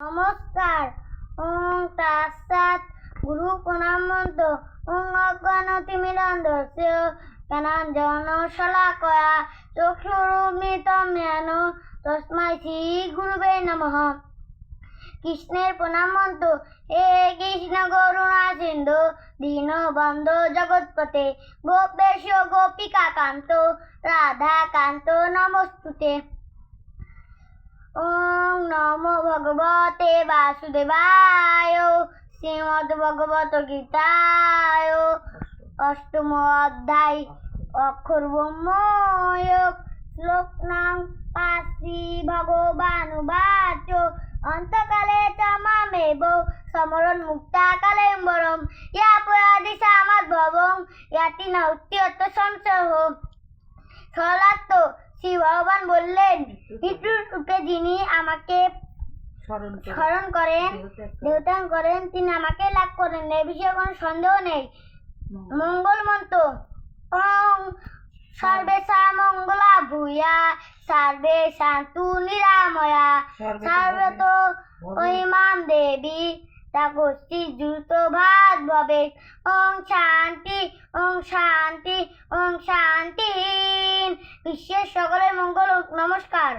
নমস্কার। ওং তৎসৎ। গুরু প্রণামন্ত। ওং অজ্ঞানতিমিরান্ধস্য জ্ঞানাঞ্জনশলাকয়া চক্ষুরুন্মিলিতং জ্ঞান তস্मै শ্রী গুরুবে নমঃ। কৃষ্ণের প্রণাম মন্ত্র। হে কৃষ্ণ করুণা সিন্ধু দীনবন্ধু জগৎপতে গোপেশ গোপিকা কান্ত রাধা কান্ত নমস্তুতে। ওং নমো ভগবতে বাসুদেবায়। শ্রীমদ্ ভগবত গীতায় অষ্টম অধ্যায় অক্ষর ব্রহ্ম যোগ। শ্লোক নাম 5 ভগবানুবাচ অন্তকালে চ মামেব সমরণ মুক্তা কালেম্বরম ইয়া পয়াদি সামাদ্ভবং ইয়াতি না উচ্যত সংশয়ঃ। সরলার্থ, শ্রী ভগবান বললেন, মৃত্যুর রূপে যিনি আমাকে স্মরণ করেন, দেহত্যাগ করেন, তিনি আমাকে লাভ করেন, এ বিষয়ে কোনো সন্দেহ নেই। মঙ্গল মন্ত্র। ওং সর্বেষা মঙ্গলা ভূয়া সর্বে শান্তু নিরাময়া সর্বতো ইমাম দেবী তাগস্তি দ্রুত ভাত ভবে। ওং শান্তি ওং শান্তি ওং শান্তি। বিশ্বের সকলের মঙ্গল হোক। নমস্কার।